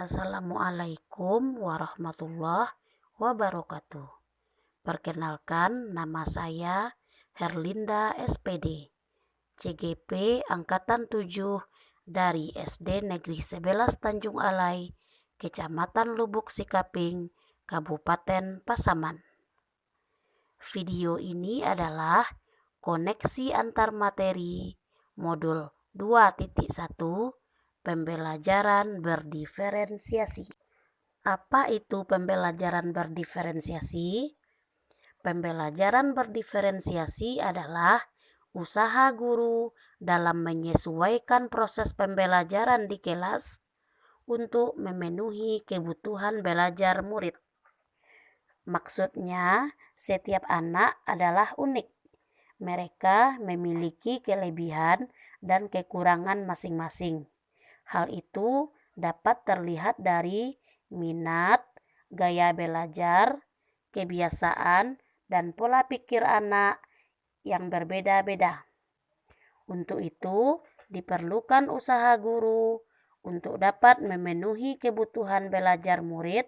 Assalamualaikum warahmatullahi wabarakatuh. Perkenalkan, nama saya Herlinda SPD, CGP Angkatan 7 dari SD Negeri 11 Tanjung Alai, Kecamatan Lubuk Sikaping, Kabupaten Pasaman. Video ini adalah koneksi antar materi modul 2.1 pembelajaran berdiferensiasi. Apa itu pembelajaran berdiferensiasi? Pembelajaran berdiferensiasi adalah usaha guru dalam menyesuaikan proses pembelajaran di kelas untuk memenuhi kebutuhan belajar murid. Maksudnya, setiap anak adalah unik. Mereka memiliki kelebihan dan kekurangan masing-masing. Hal itu dapat terlihat dari minat, gaya belajar, kebiasaan, dan pola pikir anak yang berbeda-beda. Untuk itu, diperlukan usaha guru untuk dapat memenuhi kebutuhan belajar murid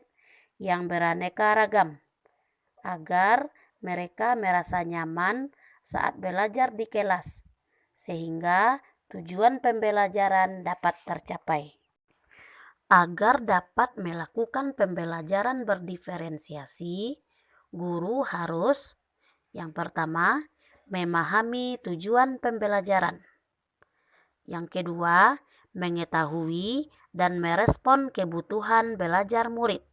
yang beraneka ragam, agar mereka merasa nyaman saat belajar di kelas, sehingga tujuan pembelajaran dapat tercapai. Agar dapat melakukan pembelajaran berdiferensiasi, guru harus yang pertama, memahami tujuan pembelajaran. Yang kedua, mengetahui dan merespon kebutuhan belajar murid.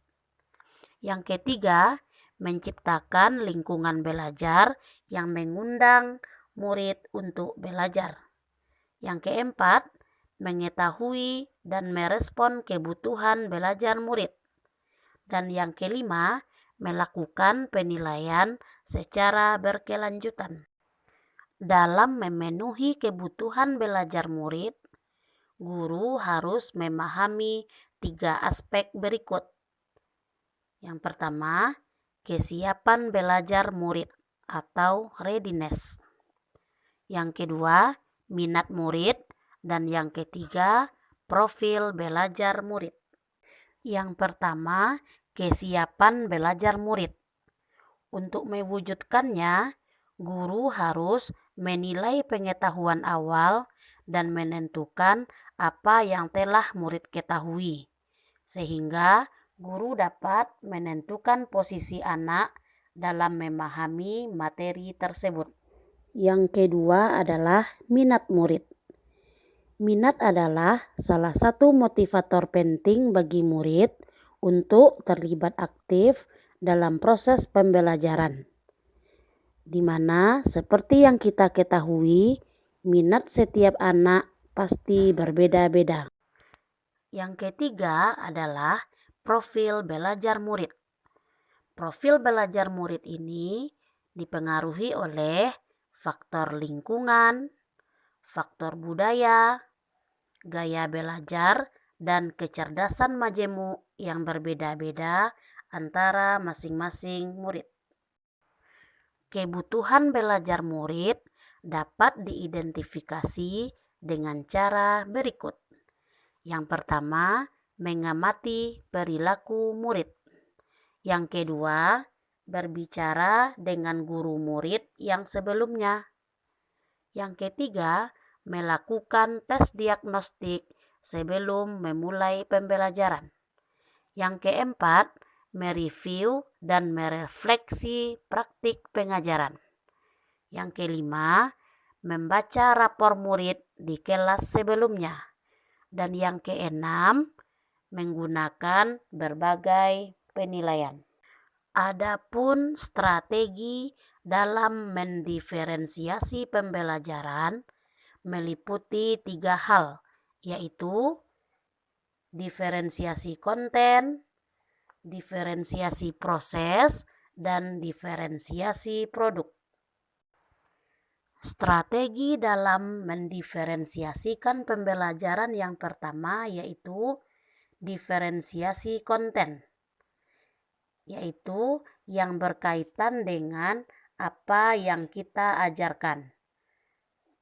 Yang ketiga, menciptakan lingkungan belajar yang mengundang murid untuk belajar. Yang keempat, mengetahui dan merespon kebutuhan belajar murid. Dan yang kelima, melakukan penilaian secara berkelanjutan. Dalam memenuhi kebutuhan belajar murid, guru harus memahami 3 aspek berikut. Yang pertama, kesiapan belajar murid atau readiness. Yang kedua, minat murid, dan yang ketiga, profil belajar murid. Yang pertama, kesiapan belajar murid. Untuk mewujudkannya, guru harus menilai pengetahuan awal dan menentukan apa yang telah murid ketahui, sehingga guru dapat menentukan posisi anak dalam memahami materi tersebut. Yang kedua adalah minat murid. Minat adalah salah satu motivator penting bagi murid untuk terlibat aktif dalam proses pembelajaran. Di mana seperti yang kita ketahui, minat setiap anak pasti berbeda-beda. Yang ketiga adalah profil belajar murid. Profil belajar murid ini dipengaruhi oleh faktor lingkungan, faktor budaya, gaya belajar, dan kecerdasan majemuk yang berbeda-beda antara masing-masing murid. Kebutuhan belajar murid dapat diidentifikasi dengan cara berikut. Yang pertama, mengamati perilaku murid. Yang kedua, berbicara dengan guru murid yang sebelumnya. Yang ketiga, melakukan tes diagnostik sebelum memulai pembelajaran. Yang keempat, mereview dan merefleksi praktik pengajaran. Yang kelima, membaca rapor murid di kelas sebelumnya. Dan yang keenam, menggunakan berbagai penilaian. Adapun strategi dalam mendiferensiasi pembelajaran meliputi 3 hal, yaitu diferensiasi konten, diferensiasi proses, dan diferensiasi produk. Strategi dalam mendiferensiasikan pembelajaran yang pertama yaitu diferensiasi konten, yaitu yang berkaitan dengan apa yang kita ajarkan,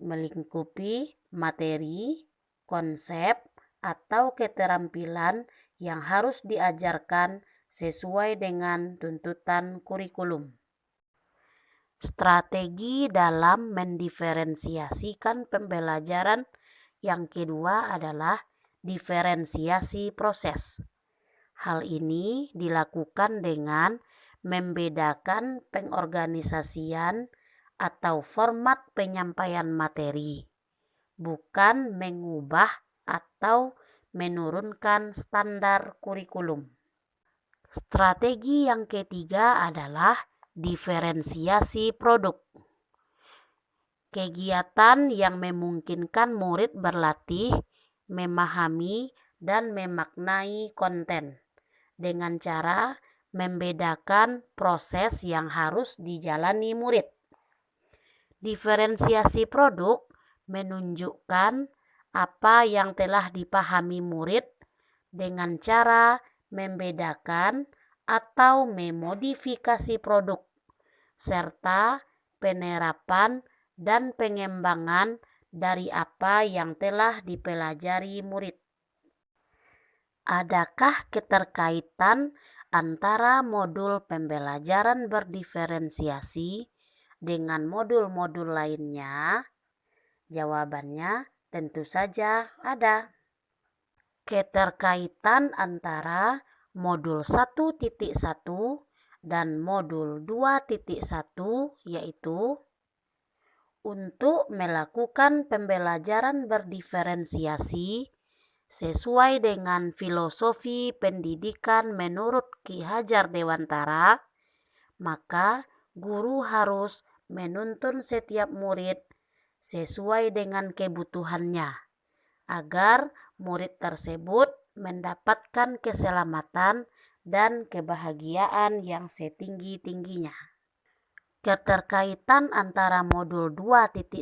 melingkupi materi, konsep, atau keterampilan yang harus diajarkan sesuai dengan tuntutan kurikulum. Strategi dalam mendiferensiasikan pembelajaran yang kedua adalah diferensiasi proses. Hal ini dilakukan dengan membedakan pengorganisasian atau format penyampaian materi, bukan mengubah atau menurunkan standar kurikulum. Strategi yang ketiga adalah diferensiasi produk. Kegiatan yang memungkinkan murid berlatih, memahami, dan memaknai konten dengan cara membedakan proses yang harus dijalani murid. Diferensiasi produk menunjukkan apa yang telah dipahami murid dengan cara membedakan atau memodifikasi produk, serta penerapan dan pengembangan dari apa yang telah dipelajari murid. Adakah keterkaitan antara modul pembelajaran berdiferensiasi dengan modul-modul lainnya? Jawabannya tentu saja ada. Keterkaitan antara modul 1.1 dan modul 2.1 yaitu untuk melakukan pembelajaran berdiferensiasi sesuai dengan filosofi pendidikan menurut Ki Hajar Dewantara, maka guru harus menuntun setiap murid sesuai dengan kebutuhannya, agar murid tersebut mendapatkan keselamatan dan kebahagiaan yang setinggi-tingginya. Keterkaitan antara modul 2.1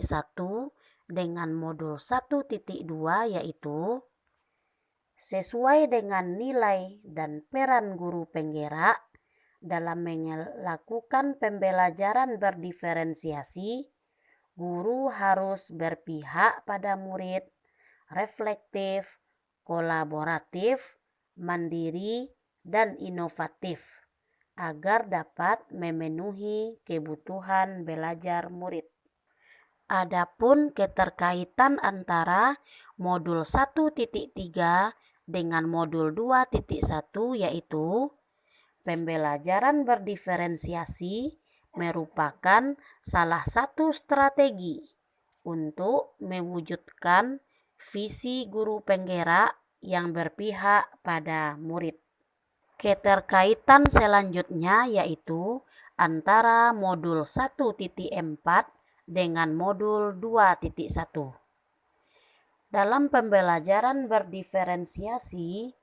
dengan modul 1.2 yaitu sesuai dengan nilai dan peran guru penggerak dalam melakukan pembelajaran berdiferensiasi, guru harus berpihak pada murid, reflektif, kolaboratif, mandiri, dan inovatif agar dapat memenuhi kebutuhan belajar murid. Adapun keterkaitan antara modul 1.3 dengan modul 2.1 yaitu pembelajaran berdiferensiasi merupakan salah satu strategi untuk mewujudkan visi guru penggerak yang berpihak pada murid. Keterkaitan selanjutnya yaitu antara modul 1.4 dengan modul 2.1. Dalam pembelajaran berdiferensiasi,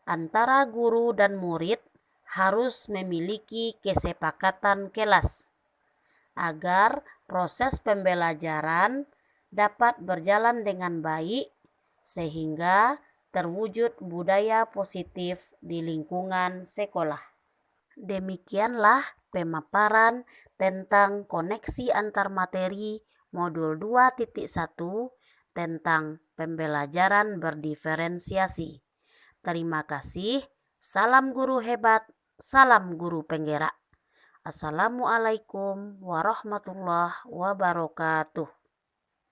antara guru dan murid harus memiliki kesepakatan kelas agar proses pembelajaran dapat berjalan dengan baik sehingga terwujud budaya positif di lingkungan sekolah. Demikianlah pemaparan tentang koneksi antar materi modul 2.1 tentang pembelajaran berdiferensiasi. Terima kasih. Salam guru hebat, salam guru penggerak. Assalamualaikum warahmatullahi wabarakatuh.